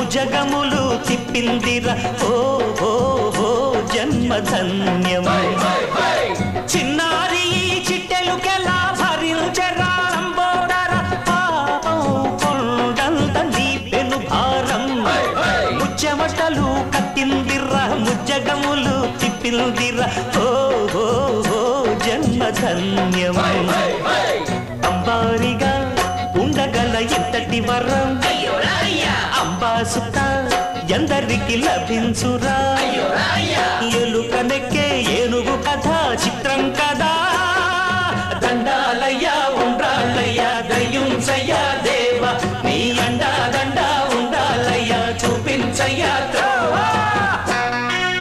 భుజగములు తిప్పిందిరా ఓ ఓ ఓ జన్మధన్యం చిన్నారి చిట్టెలుకెలా భరించరా లంబోదర పాపం కొండంత నీ పెను భారం ముచ్చమటలు కట్టిందిరా ముజ్జగములు తిప్పిందిరా ఓ ఓ ఓ జన్మధన్యం అంబారిగా ఉండగల ఎంతటి వరం అంబాసుత ఎందరికి లభించురా